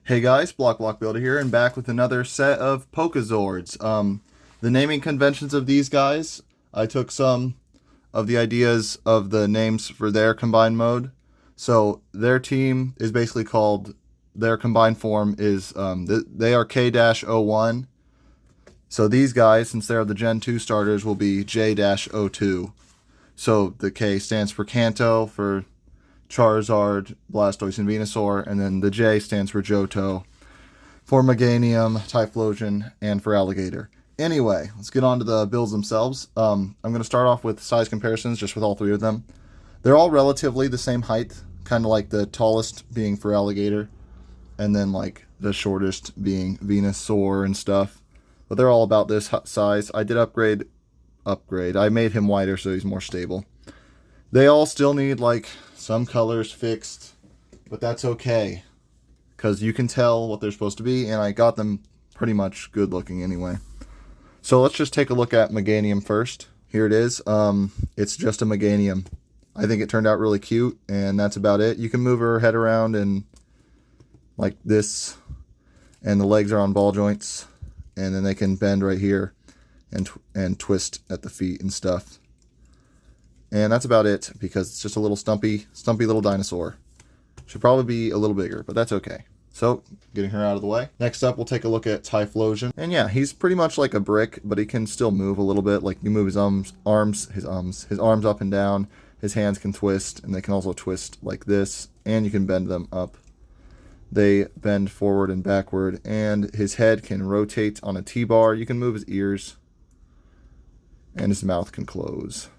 Hey guys, Block Builder here, and back with another set of Pokezords. The naming conventions of these guys, I took some of the ideas of the names for their combined mode. So their team is basically called, their combined form is, they are K-01. So these guys, since they're the Gen 2 starters, will be J-02. So the K stands for Kanto, for Charizard, Blastoise, and Venusaur, and then the J stands for Johto, for Meganium, Typhlosion, and for Alligator. Anyway, let's get on to the builds themselves. I'm going to start off with size comparisons, just with all three of them. They're all relatively the same height, kind of like the tallest being for Alligator, and then like the shortest being Venusaur and stuff. But they're all about this size. I did upgrade. I made him wider so he's more stable. They all still need like some colors fixed, but that's okay, because you can tell what they're supposed to be, and I got them pretty much good looking anyway. So let's just take a look at Meganium first. Here it is. It's just a Meganium. I think it turned out really cute, and that's about it. You can move her head around and like this, and the legs are on ball joints, and then they can bend right here and twist at the feet and stuff. And that's about it, because it's just a little stumpy little dinosaur. Should probably be a little bigger, but that's okay. So, getting her out of the way. Next up, we'll take a look at Typhlosion. And yeah, he's pretty much like a brick, but he can still move a little bit. Like, you move his arms up and down. His hands can twist, and they can also twist like this. And you can bend them up. They bend forward and backward, and his head can rotate on a T-bar. You can move his ears, and his mouth can close.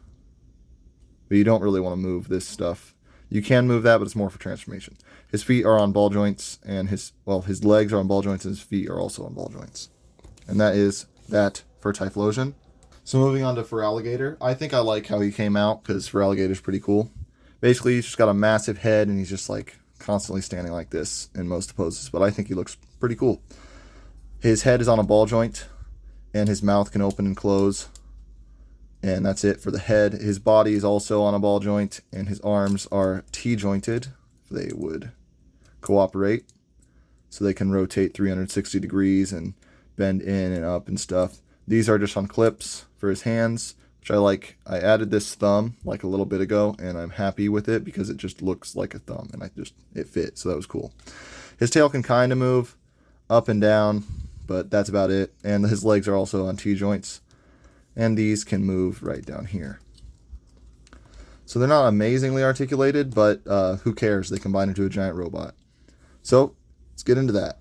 But you don't really want to move this stuff. You can move that, but it's more for transformation. His feet are on ball joints, and his legs are on ball joints, and his feet are also on ball joints. And that is that for Typhlosion. So moving on to for Alligator. I think I like how he came out, because for Alligator's pretty cool. Basically, he's just got a massive head, and he's just like constantly standing like this in most poses. But I think he looks pretty cool. His head is on a ball joint, and his mouth can open and close. And that's it for the head. His body is also on a ball joint, and his arms are T-jointed. They would cooperate, so they can rotate 360 degrees and bend in and up and stuff. These are just on clips for his hands, which I like. I added this thumb like a little bit ago, and I'm happy with it because it just looks like a thumb, and it fit, so that was cool. His tail can kind of move up and down, but that's about it. And his legs are also on T-joints. And these can move right down here. So they're not amazingly articulated, but who cares? They combine into a giant robot. So let's get into that.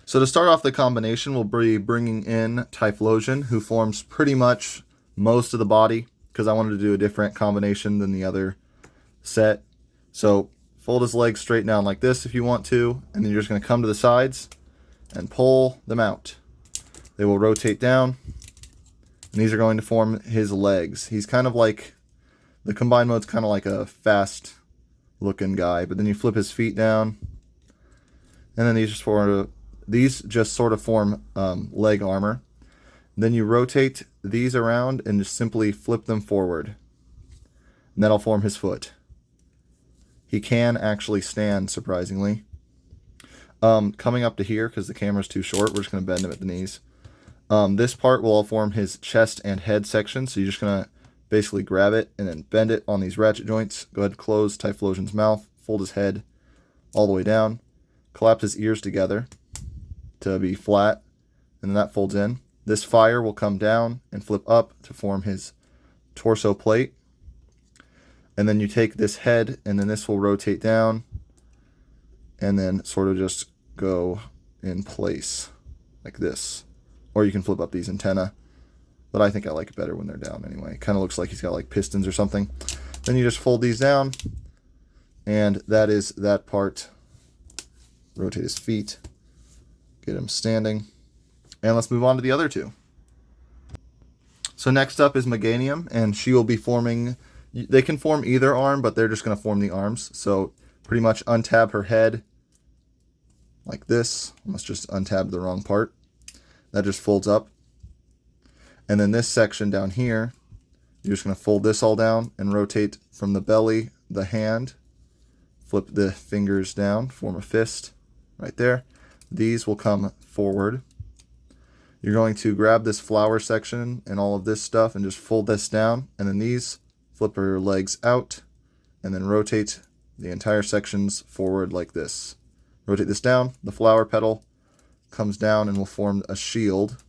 So to start off the combination, we'll be bringing in Typhlosion, who forms pretty much most of the body, because I wanted to do a different combination than the other set. So fold his legs straight down like this if you want to, and then you're just going to come to the sides and pull them out. They will rotate down. And these are going to form his legs. He's kind of like, the combined mode's kind of like a fast looking guy, but then you flip his feet down, and then these just sort of form leg armor. Then you rotate these around and just simply flip them forward, and that'll form his foot. He can actually stand, surprisingly. Coming up to here, because the camera's too short, we're just going to bend him at the knees. This part will all form his chest and head section, so you're just going to basically grab it and then bend it on these ratchet joints. Go ahead and close Typhlosion's mouth, fold his head all the way down, collapse his ears together to be flat, and then that folds in. This fire will come down and flip up to form his torso plate. And then you take this head, and then this will rotate down, and then sort of just go in place like this. Or you can flip up these antennae, but I think I like it better when they're down anyway. Kind of looks like he's got like pistons or something. Then you just fold these down, and that is that part. Rotate his feet, get him standing, and let's move on to the other two. So next up is Meganium, and she will be forming, they can form either arm, but they're just going to form the arms. So pretty much untab her head like this. I must just untab the wrong part. That just folds up. And then this section down here, you're just going to fold this all down and rotate from the belly, the hand, flip the fingers down, form a fist right there. these will come forward. You're going to grab this flower section and all of this stuff and just fold this down, and then these flip your legs out and then rotate the entire sections forward like this. Rotate this down, the flower petal comes down and will form a shield,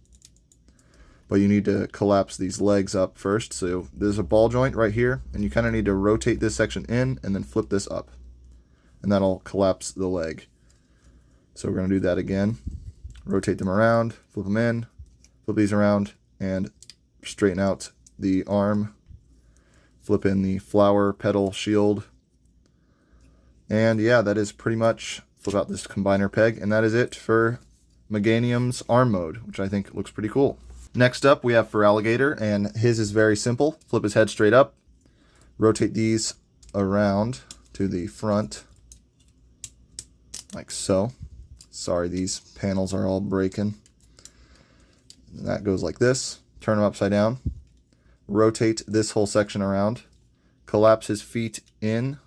but you need to collapse these legs up first. So there's a ball joint right here, and you kind of need to rotate this section in and then flip this up, and that'll collapse the leg. So we're going to do that again. Rotate them around, flip them in, flip these around, and straighten out the arm. Flip in the flower petal shield. And yeah, that is pretty much, flip out this combiner peg, and that is it for Meganium's arm mode, which I think looks pretty cool. Next up, we have for Alligator, and his is very simple. Flip his head straight up, rotate these around to the front, like so. Sorry, these panels are all breaking. And that goes like this. Turn them upside down. Rotate this whole section around. Collapse his feet in.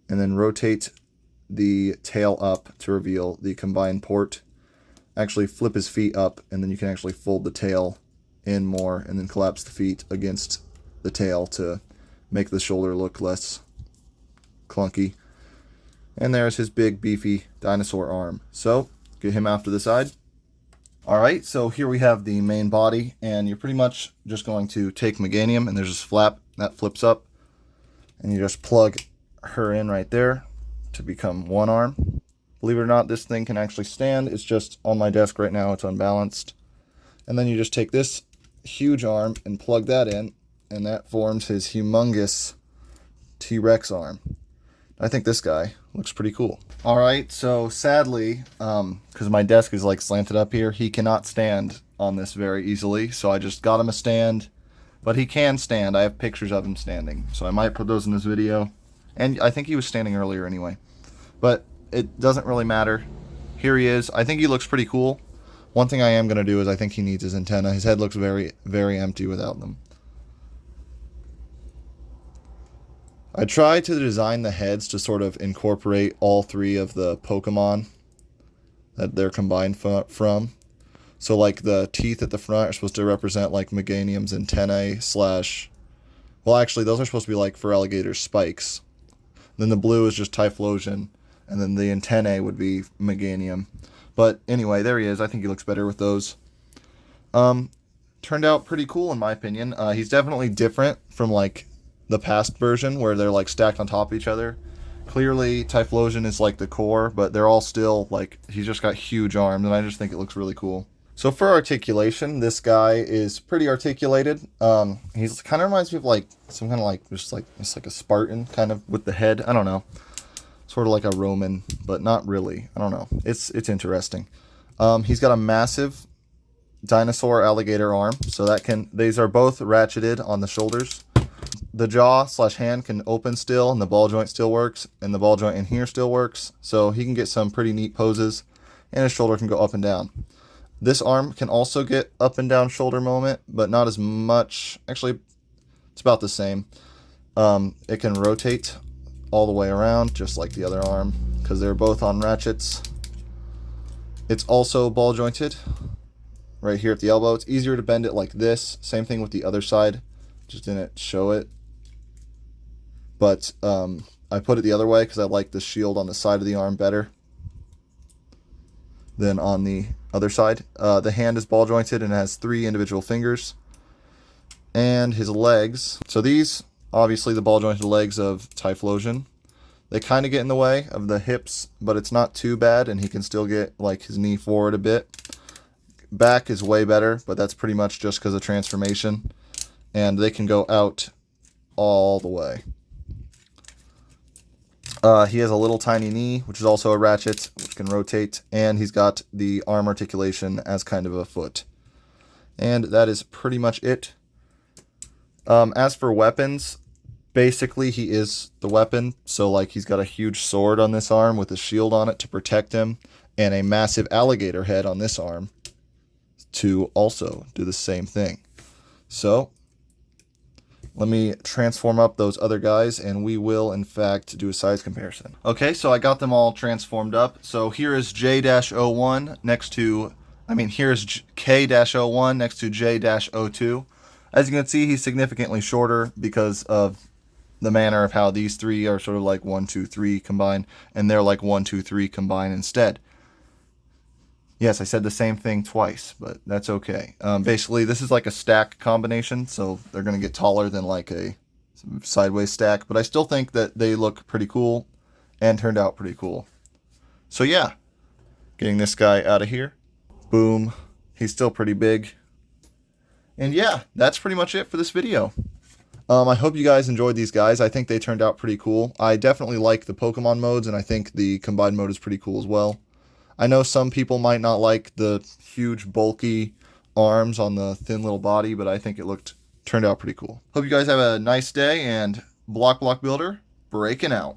And then rotate the tail up to reveal the combined port. Actually flip his feet up, and then you can actually fold the tail in more, and then collapse the feet against the tail to make the shoulder look less clunky. And there's his big, beefy dinosaur arm. So, get him off to the side. Alright, so here we have the main body, and you're pretty much just going to take Meganium, and there's this flap that flips up, and you just plug her in right there to become one arm. Believe it or not, this thing can actually stand. It's just on my desk right now, it's unbalanced. And then you just take this huge arm and plug that in, and that forms his humongous T-Rex arm. I think this guy looks pretty cool. Alright, so sadly, because my desk is like slanted up here, he cannot stand on this very easily. So I just got him a stand, but he can stand. I have pictures of him standing, so I might put those in this video. And I think he was standing earlier anyway. But it doesn't really matter. Here he is. I think he looks pretty cool. One thing I am going to do is I think he needs his antenna. His head looks very, very empty without them. I tried to design the heads to sort of incorporate all three of the Pokemon that they're combined from. So like the teeth at the front are supposed to represent like Meganium's antennae / well, actually those are supposed to be like for Alligator's spikes. Then the blue is just Typhlosion, and then the antennae would be Meganium. But anyway, there he is. I think he looks better with those. Turned out pretty cool in my opinion. He's definitely different from like the past version where they're like stacked on top of each other. Clearly Typhlosion is like the core, but they're all still like, he's just got huge arms, and I just think it looks really cool. So for articulation, this guy is pretty articulated. He's kind of reminds me of like some kind of like just like it's like a Spartan kind of with the head. I don't know, sort of like a Roman, but not really. I don't know. It's interesting. He's got a massive dinosaur alligator arm, so that these are both ratcheted on the shoulders. The jaw / hand can open still, and the ball joint still works, and the ball joint in here still works, so he can get some pretty neat poses, and his shoulder can go up and down. This arm can also get up and down shoulder moment, but not as much. Actually, it's about the same. It can rotate all the way around, just like the other arm, because they're both on ratchets. It's also ball jointed right here at the elbow. It's easier to bend it like this. Same thing with the other side. Just didn't show it. But I put it the other way because I like the shield on the side of the arm better than on the other side. The hand is ball jointed and has 3 individual fingers. And his legs. So these, obviously the ball jointed legs of Typhlosion. They kind of get in the way of the hips, but it's not too bad, and he can still get like his knee forward a bit. Back is way better, but that's pretty much just because of transformation. And they can go out all the way. He has a little tiny knee, which is also a ratchet, which can rotate, and he's got the arm articulation as kind of a foot. And that is pretty much it. As for weapons, basically he is the weapon. So like he's got a huge sword on this arm with a shield on it to protect him, and a massive alligator head on this arm to also do the same thing. So let me transform up those other guys, and we will, in fact, do a size comparison. Okay, so I got them all transformed up. So here is J-01 next to, here's K-01 next to J-02. As you can see, he's significantly shorter because of the manner of how these three are sort of like 1, 2, 3 combined, and they're like 1, 2, 3 combined instead. Yes, I said the same thing twice, but that's okay. Basically, this is like a stack combination, so they're going to get taller than like a sideways stack, but I still think that they look pretty cool and turned out pretty cool. So yeah, getting this guy out of here. Boom. He's still pretty big. And yeah, that's pretty much it for this video. I hope you guys enjoyed these guys. I think they turned out pretty cool. I definitely like the Pokemon modes, and I think the combined mode is pretty cool as well. I know some people might not like the huge bulky arms on the thin little body, but I think it turned out pretty cool. Hope you guys have a nice day, and Block Builder breaking out.